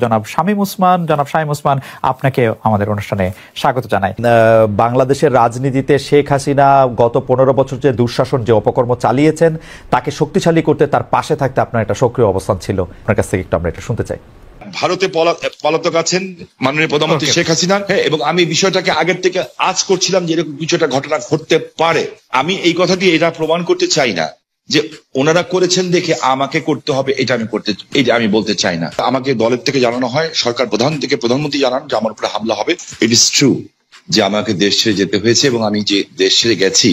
জনাব শামীম ওসমান, আপনাকে আমাদের অনুষ্ঠানে স্বাগত জানাই। বাংলাদেশের রাজনীতিতে শেখ হাসিনা গত 15 বছর যে দুঃশাসন, যে অপকর্ম চালিয়েছেন, তাকে শক্তিশালী করতে, তার পাশে থাকতে আপনার একটা সক্রিয় অবস্থান ছিল। আপনার কাছ থেকে একটু আমরা এটা শুনতে চাই। ভারতে পলাতক আছেন মাননীয় প্রধানমন্ত্রী শেখ হাসিনা, এবং আমি বিষয়টাকে আগের থেকে আজ করছিলাম যে এরকম কিছুটা ঘটনা ঘটতে পারে। আমি এই কথাটি এটা প্রমাণ করতে চাই না যে ওনারা করেছেন দেখে আমাকে করতে হবে, এটা আমি বলতে চাই না। আমাকে দলের থেকে জানানো হয়, সরকার প্রধান থেকে প্রধানমন্ত্রী জানান যে আমার উপরে হামলা হবে। ইট ইজ ট্রু যে আমাকে দেশ ছেড়ে যেতে হয়েছে, এবং আমি যে দেশ ছেড়ে গেছি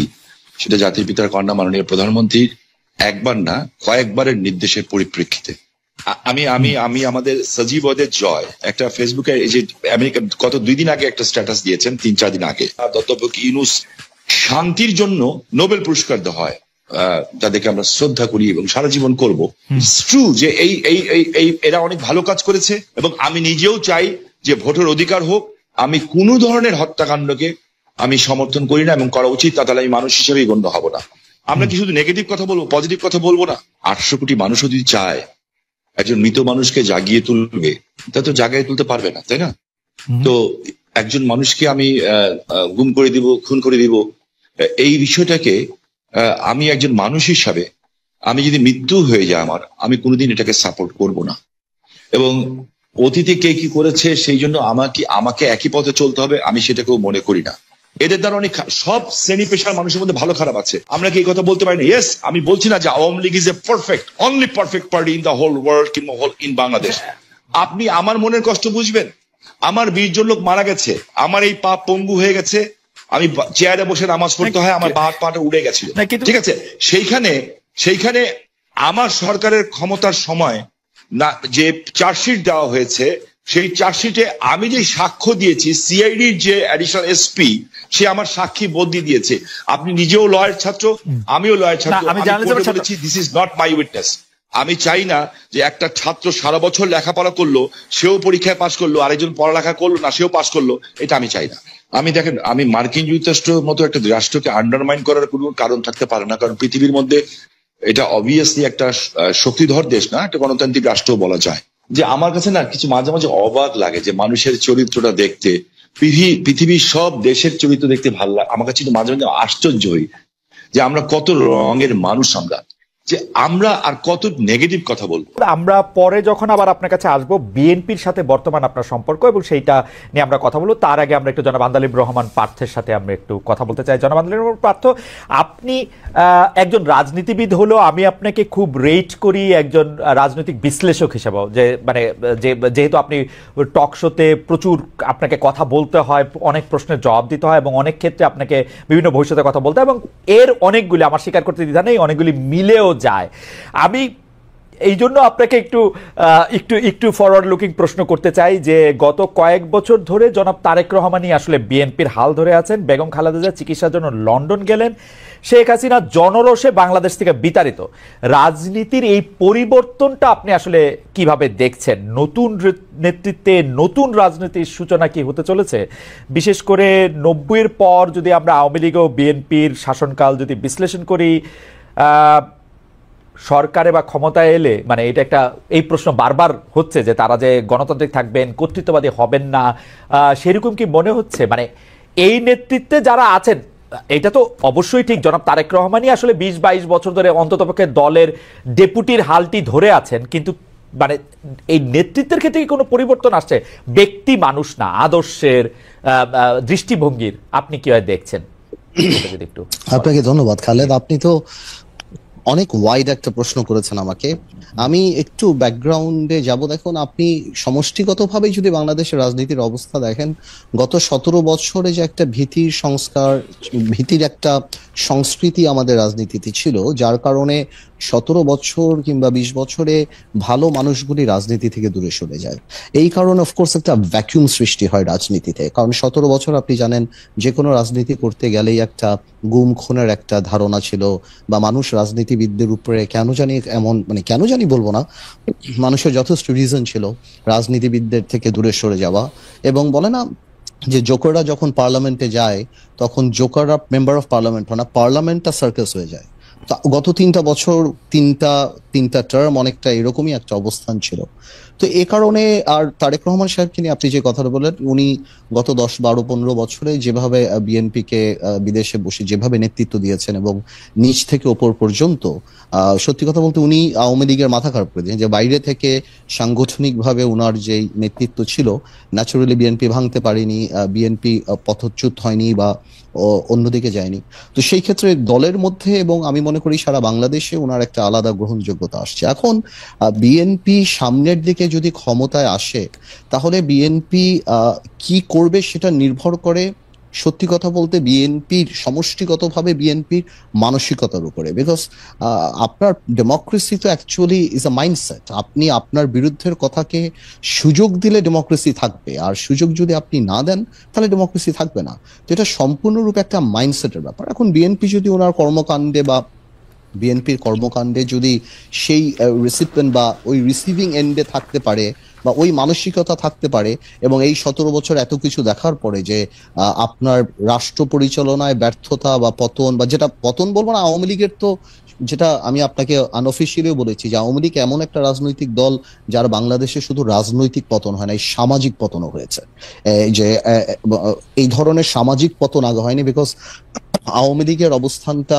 সেটা জাতির পিতার কন্যা মাননীয় প্রধানমন্ত্রীর একবার না কয়েকবারের নির্দেশের পরিপ্রেক্ষিতে। আমি আমাদের সজীব ওদের জয় একটা ফেসবুকে, এই যে আমেরিকা গত 2 দিন আগে একটা স্ট্যাটাস দিয়েছেন, 3-4 দিন আগে, অধ্যাপক ইউনূস শান্তির জন্য নোবেল পুরস্কার দেওয়া হয়, যাদেরকে আমরা শ্রদ্ধা করি এবং সারা জীবন করবো। ট্রু যে এরা অনেক ভালো কাজ করেছে, এবং আমি নিজেও চাই যে ভোটের অধিকার হোক। আমি কোনো ধরনের হত্যাকাণ্ডকে আমি সমর্থন করি না, এবং করা উচিত না, তাহলে আমি মানুষ হিসেবেই গণ্য হব না। আমরা কি শুধু নেগেটিভ কথা বলবো, পজিটিভ কথা বলবো না? 800 কোটি মানুষও যদি চায় একজন মৃত মানুষকে জাগিয়ে তুলবে, তা তো জাগিয়ে তুলতে পারবে না, তাই না? তো একজন মানুষকে আমি গুম করে দিব, খুন করে দিব, এই বিষয়টাকে আমি একজন মানুষ হিসাবে, আমি যদি মৃত্যু হয়ে যায় আমার, আমি কোনোদিন এটাকে সাপোর্ট করব না। এবং অতীতে কে কি করেছে সেই জন্য আমাকে একই পথে চলতে হবে, আমি সেটাকেও মনে করি না। এদের দ্বারা অনেক সব শ্রেণী পেশার মানুষের মধ্যে ভালো খারাপ আছে, আমরা কি এই কথা বলতে পারি না? ইয়েস, আমি বলছি না যে Awami League is a only perfect party in the whole world কিংবা ইন বাংলাদেশ। আপনি আমার মনের কষ্ট বুঝবেন। আমার 20 জন লোক মারা গেছে, আমার এই পা পঙ্গু হয়ে গেছে, আমি চেয়ারে বসে নামাজ পড়তে হয়, আমার পাটা উড়ে গেছিল, ঠিক আছে? সেইখানে আমার সরকারের ক্ষমতার সময় না যে চার্জশিট দেওয়া হয়েছে, সেই চার্জশিটে আমি যে সাক্ষ্য দিয়েছি, সিআইডির যে অ্যাডিশনাল এসপি, সে আমার সাক্ষী বদলি দিয়েছে। আপনি নিজেও লয়ার ছাত্র, আমিও লয়ার ছাত্র, আমি বলেছি this is not my witness. আমি চাই না যে একটা ছাত্র সারা বছর লেখাপড়া করলো, সেও পরীক্ষায় পাশ করলো, আরেকজন পড়ালেখা করলো না, সেও পাশ করলো, এটা আমি চাই না। দেখেন, আমি মার্কিন যুক্তরাষ্ট্রের মতো একটা রাষ্ট্রকে আন্ডারমাইন করার কোনো কারণ থাকতে পারে না, কারণ পৃথিবীর মধ্যে এটা অবভিয়াসলি একটা শক্তিধর দেশ না, একটা গণতান্ত্রিক রাষ্ট্র বলা যায়। যে আমার কাছে না কিছু মাঝে মাঝে অবাক লাগে যে মানুষের চরিত্রটা দেখতে, পৃথিবীর সব দেশের চরিত্র দেখতে ভালো লাগে। আমার কাছে মাঝে মাঝে আশ্চর্য হই যে আমরা কত রঙের মানুষ, যে আমরা আর কত নেগেটিভ কথা বলবো। আমরা পরে যখন আবার আপনার কাছে আসবো, বিএনপির সাথে বর্তমান আপনার সম্পর্ক এবং সেইটা নিয়ে আমরা কথা বলবো, তার আগে আমরা একটু জনাব আন্দালিব রহমান পার্থের সাথে আমরা একটু কথা বলতে চাই। জনাব আন্দালিব রহমান পার্থ, আপনি একজন রাজনীতিবিদ হলেও আমি আপনাকে খুব রেট করি একজন রাজনৈতিক বিশ্লেষক হিসেবেও, যে মানে যেহেতু আপনি টক শোতে প্রচুর আপনাকে কথা বলতে হয়, অনেক প্রশ্নের জবাব দিতে হয়, এবং অনেক ক্ষেত্রে আপনাকে বিভিন্ন ভবিষ্যতে কথা বলতে হয়, এবং এর অনেকগুলি, আমার স্বীকার করতে দ্বিধা নেই, অনেকগুলি মিলেও যায়। আমি এই জন্য আপনাকে একটু ফরওয়ার্ড লুকিং প্রশ্ন করতে চাই যে গত কয়েক বছর ধরে জনাব তারেক রহমানই আসলে বিএনপির হাল ধরে আছেন। বেগম খালেদা জিয়া চিকিৎসার জন্য লন্ডন গেলেন, শেখ হাসিনা জনরোষে বাংলাদেশ থেকে বিতাড়িত। রাজনীতির এই পরিবর্তনটা আপনি আসলে কিভাবে দেখছেন? নতুন নেতৃত্বে নতুন রাজনীতির সূচনা কি হতে চলেছে? বিশেষ করে 90-এর পর যদি আমরা আওয়ামী লীগ ও বিএনপির শাসনকাল যদি বিশ্লেষণ করি, সরকারে বা ক্ষমতায় এলে মানে এটা একটা, এই প্রশ্ন বারবার হচ্ছে যে তারা যে গণতান্ত্রিক থাকবেন, কর্তৃত্ববাদী হবেন না, সেরকম কি মনে হচ্ছে? মানে এই নেতৃত্বে যারা আছেন, এটা তো অবশ্যই ঠিক, জনাব তারেক রহমানই আসলে 20-22 বছর ধরে অন্ততপক্ষে দলের ডেপুটির হালটি ধরে আছেন, কিন্তু মানে এই নেতৃত্বের ক্ষেত্রে কি কোনো পরিবর্তন আসছে? ব্যক্তি মানুষ না, আদর্শের, দৃষ্টিভঙ্গির আপনি কিভাবে দেখছেন? একটু আপনাকে ধন্যবাদ খালেদ, আপনি তো অনেক ওয়াইড একটা প্রশ্ন করেছেন আমাকে। আমি একটু ব্যাকগ্রাউন্ডে যাব। দেখুন, আপনি সমষ্টিগতভাবে যদি বাংলাদেশের রাজনীতির অবস্থা দেখেন, গত 17 বছরে যে একটা ভীতির সংস্কার, ভীতির একটা সংস্কৃতি আমাদের রাজনীতিতে ছিল, যার কারণে 17 বছর কিংবা 20 বছরে ভালো মানুষগুলি রাজনীতি থেকে দূরে সরে যায়। এই কারণে অফকোর্স একটা ভ্যাকুয়াম সৃষ্টি হয় রাজনীতিতে। কারণ 17 বছর আপনি জানেন, যে কোনো রাজনীতি করতে গেলেই একটা গুম খুনের একটা ধারণা ছিল, বা মানুষ রাজনীতিবিদদের উপরে কেন জানি এমন, মানে কেন জানি বলবো না, মানুষের যথেষ্ট রিজন ছিল রাজনীতিবিদদের থেকে দূরে সরে যাওয়া। এবং বলে না যে জোকাররা যখন পার্লামেন্টে যায়, তখন জোকাররা মেম্বার অফ পার্লামেন্ট হয় না, পার্লামেন্টটা সার্কাস হয়ে যায়। গত 3টা বছর, তিনটা টার্ম অনেকটা এরকমই একটা অবস্থান ছিল। তো এ কারণে আর তারেক রহমান সাহেবকে নিয়ে আপনি যে কথাটা বললেন, উনি গত 10, 12, 15 বছরে যেভাবে বিএনপিকে বিদেশে বসে যেভাবে নেতৃত্ব দিয়েছেন এবং নিচ থেকে ওপর পর্যন্ত, সত্যি কথা বলতে উনি আওয়ামী লীগের মাথা খারাপ করে দিয়েছেন। যে বাইরে থেকে সাংগঠনিকভাবে উনার যে নেতৃত্ব ছিল, ন্যাচুরালি বিএনপি ভাঙতে পারেনি, বিএনপি পথচ্যুত হয়নি বা অন্যদিকে যায়নি। তো সেই ক্ষেত্রে দলের মধ্যে এবং আমি মনে করি সারা বাংলাদেশে ওনার একটা আলাদা গ্রহণযোগ্যতা আসছে। এখন বিএনপি সামনের দিকে যদি ক্ষমতায় আসে, তাহলে বিএনপি কি করবে সেটা নির্ভর করে সত্যি কথা বলতে বিএনপির সমষ্টিগতভাবে বিএনপির মানসিকতার উপরে। বিকজ আপনার ডেমোক্রেসি তো অ্যাকচুয়ালি ইজ আ মাইন্ডসেট। আপনি আপনার বিরুদ্ধের কথাকে সুযোগ দিলে ডেমোক্রেসি থাকবে, আর সুযোগ যদি আপনি না দেন তাহলে ডেমোক্রেসি থাকবে না। তো এটা সম্পূর্ণরূপে একটা মাইন্ডসেটের ব্যাপার। এখন বিএনপি যদি ওনার কর্মকাণ্ডে বা বিএনপির কর্মকাণ্ডে যদি সেই রিসিপিয়েন্ট বা ওই রিসিভিং এন্ডে থাকতে পারে বা ওই মানসিকতা থাকতে পারে, এবং এই 17 বছর এত কিছু দেখার পরে যে আপনার রাষ্ট্র পরিচালনায় ব্যর্থতা বা পতন, বা যেটা পতন বলবো না, আওয়ামী লীগের তো, যেটা আমি আপনাকে আনঅফিসিয়ালিও বলেছি যে আওয়ামী লীগ এমন একটা রাজনৈতিক দল যার বাংলাদেশে শুধু রাজনৈতিক পতন হয় না, এই সামাজিক পতনও হয়েছে। যে এই ধরনের সামাজিক পতন আগে হয়নি, বিকজ আওয়ামী লীগের অবস্থানটা,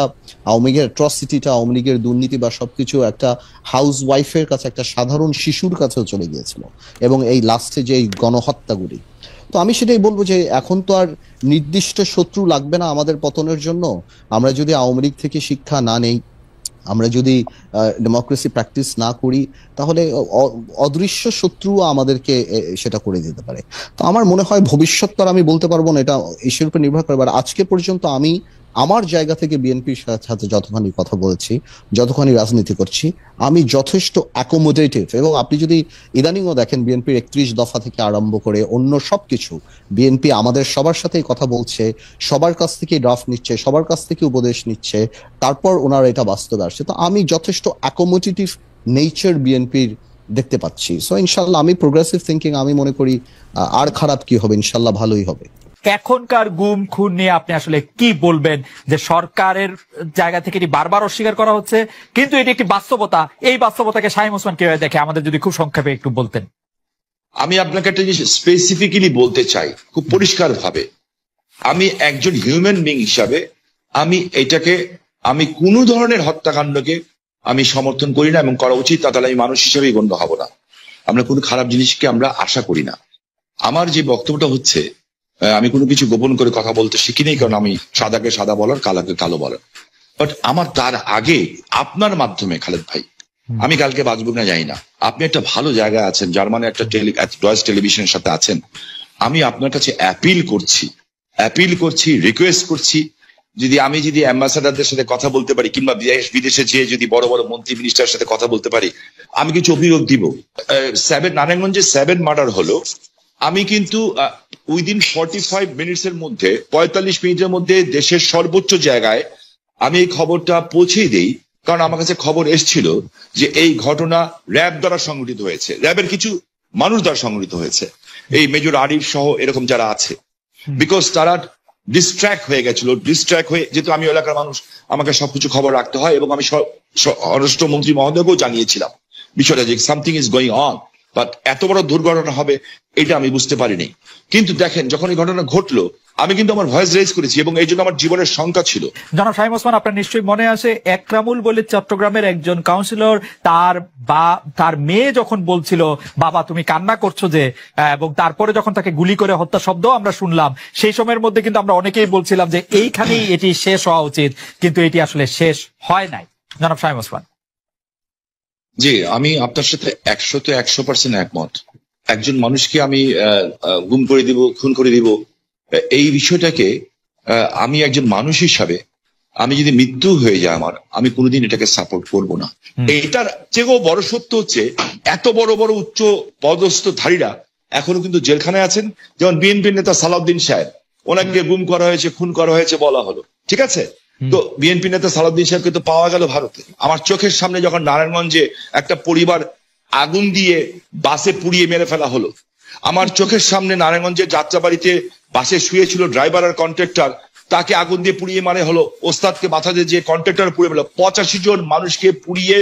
আওয়ামী লীগের অ্যাট্রসিটিটা, আওয়ামী লীগের দুর্নীতি বা সবকিছু একটা হাউস ওয়াইফের কাছে, একটা সাধারণ শিশুর কাছেও চলে গিয়েছিল, এবং এই লাস্টে যে এই গণহত্যাগুলি। তো আমি সেটাই বলবো যে এখন তো আর নির্দিষ্ট শত্রু লাগবে না আমাদের পতনের জন্য। আমরা যদি আওয়ামী লীগ থেকে শিক্ষা না নেই, আমরা যদি ডেমোক্রেসি প্র্যাকটিস না করি, তাহলে অদৃশ্য শত্রু আমাদেরকে সেটা করে দিতে পারে। তো আমার মনে হয় ভবিষ্যৎ তো আর আমি বলতে পারবো না, এটা ঈশ্বরের উপর নির্ভর করে। আর আজকে পর্যন্ত আমি আমার জায়গা থেকে বিএনপির সাথে যতখানি কথা বলছি, যতখানি রাজনীতি করছি, আমি যথেষ্ট অ্যাকোমোডেটিভ। এবং আপনি যদি ইদানিংও দেখেন বিএনপির 31 দফা থেকে আরম্ভ করে অন্য সবকিছু, বিএনপি আমাদের সবার সাথেই কথা বলছে, সবার কাছ থেকে ড্রাফট নিচ্ছে, সবার কাছ থেকে উপদেশ নিচ্ছে, তারপর ওনারা এটা বাস্তবে আসছে। তো আমি যথেষ্ট অ্যাকোমোডেটিভ নেচার বিএনপির দেখতে পাচ্ছি। সো ইনশাল্লাহ আমি প্রোগ্রেসিভ থিঙ্কিং, আমি মনে করি আর খারাপ কি হবে, ইনশাল্লাহ ভালোই হবে। এখনকার গুম খুন নিয়ে আপনি আসলে কি বলবেন? যে সরকারের জায়গা থেকে এটি বারবার অস্বীকার করা হচ্ছে, কিন্তু এটি একটি বাস্তবতা। এই বাস্তবতাকে শামীম ওসমান কিভাবে দেখে, আমাদের যদি খুব সংক্ষেপে একটু বলতেন। আমি আপনাকে একটা জিনিস স্পেসিফিক্যালি বলতে চাই খুব পরিষ্কার ভাবে। আমি একজন হিউম্যান বিং হিসাবে আমি কোনো ধরনের হত্যাকাণ্ডকে আমি সমর্থন করি না, এবং করা উচিত, তাহলে আমি মানুষ হিসেবেই গণ্য হব না। আমরা কোনো খারাপ জিনিসকে আমরা আশা করি না। আমার যে বক্তব্যটা হচ্ছে, আমি কোনো কিছু গোপন করে কথা বলতে শিখি নেই, কারণ আমি সাদাকে সাদা বলার, কালাকে কালো বলার। বাট আমার তার আগে আপনার মাধ্যমে, খালেদ ভাই, আমি কালকে বাঁচব না জানি না, আপনি একটা ভালো জায়গায় আছেন, জার্মানি একটা ডয়েচ টেলিভিশনের সাথে আছেন। আমি আপনার কাছে অ্যাপিল করছি, রিকোয়েস্ট করছি, যদি অ্যাম্বাসাডারদের সাথে কথা বলতে পারি, কিংবা বিদেশে যেয়ে যদি বড় বড় মন্ত্রী মিনিস্টারের সাথে কথা বলতে পারি, আমি কিছু অভিযোগ দিব। নারায়ণগঞ্জে 7 মার্ডার হলো, আমি কিন্তু উইদিন 45 মিনিটসের মধ্যে, 45 মিনিটের মধ্যে দেশের সর্বোচ্চ জায়গায় আমি এই খবরটা পৌঁছে দিই, কারণ আমার কাছে খবর এসেছিল যে এই ঘটনা র্যাব দ্বারা সংগঠিত হয়েছে, র্যাবের কিছু মানুষ দ্বারা সংগঠিত হয়েছে, এই মেজর আরিফ সহ এরকম যারা আছে। বিকজ তারা ডিস্ট্র্যাক্ট হয়ে গেছিল, যেহেতু আমি এলাকার মানুষ, আমাকে সবকিছু খবর রাখতে হয়, এবং আমি স্বরাষ্ট্রমন্ত্রী মহোদয়কেও জানিয়েছিলাম বিষয়টা, যে something is going on, but এত বড় দুর্ঘটনা হবে এটা আমি বুঝতে পারিনি। কিন্তু দেখেন, যখন এই ঘটনা ঘটলো, আমি কিন্তু আমার ভয়েস রেজ করেছি, এবং এই জন্য আমার জীবনের শঙ্কা ছিল। জনাব শামীম ওসমান, আপনার নিশ্চয়ই মনে আছে একরামুল বলে চট্টগ্রামের একজন কাউন্সিলর, তার মেয়ে যখন বলছিল বাবা তুমি কান্না করছো যে, এবং তারপরে যখন তাকে গুলি করে হত্যা শব্দ আমরা শুনলাম, সেই সময়ের মধ্যে কিন্তু আমরা অনেকেই বলছিলাম যে এইখানেই এটি শেষ হওয়া উচিত, কিন্তু এটি আসলে শেষ হয় নাই। জনাব শামীম ওসমান। জি, আমি আপনার সাথে 100% একমত। একজন মানুষকে আমি গুম করে দিব, খুন করে দিব, এই বিষয়টাকে আমি একজন মানুষ হিসাবে, আমি যদি মৃত্যু হয়ে যায় আমার, আমি কোনোদিন এটাকে সাপোর্ট করব না। এটার চেয়েও বড় সত্য হচ্ছে, এত বড় বড় উচ্চ পদস্থধারীরা এখনো কিন্তু জেলখানায় আছেন। যেমন বিএনপির নেতা সালাউদ্দিন সাহেব, ওনাকে গুম করা হয়েছে, খুন করা হয়েছে বলা হলো, ঠিক আছে। তো বিএনপি নেতা সালাউদ্দিন সাহেবকে তো পাওয়া গেল ভারতে। আমার চোখের সামনে যখন নারায়ণগঞ্জে একটা পরিবার আগুন দিয়ে বাসে পুড়িয়ে মেরে ফেলা হলো, আমার চোখের সামনে নারায়ণগঞ্জের যাত্রাবাড়িতে বাসে শুয়েছিল ড্রাইভার আর কন্ট্রাক্টর, তাকে আগুন দিয়ে পুড়িয়ে মারে হলো। ওস্তাদকে মাথা দিয়ে যে কন্ট্রাক্টর পুড়িয়ে ফেলো, 85 জন মানুষকে পুড়িয়ে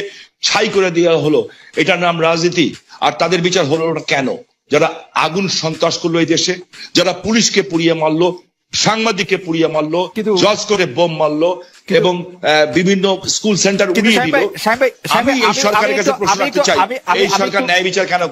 ছাই করে দেওয়া হলো। এটার নাম রাজনীতি? আর তাদের বিচার হলো না কেন? যারা আগুন সন্ত্রাস করলো এই দেশে, যারা পুলিশকে পুড়িয়ে মারলো, সাংবাদিককে পুড়িয়ে মারলো, জজ করে বোম মারলো এবং বিভিন্ন স্কুল সেন্টার উড়িয়ে দিল। আমি এই সরকারের কাছে প্রশ্ন রাখতে চাই, এই সরকার ন্যায় বিচার কেন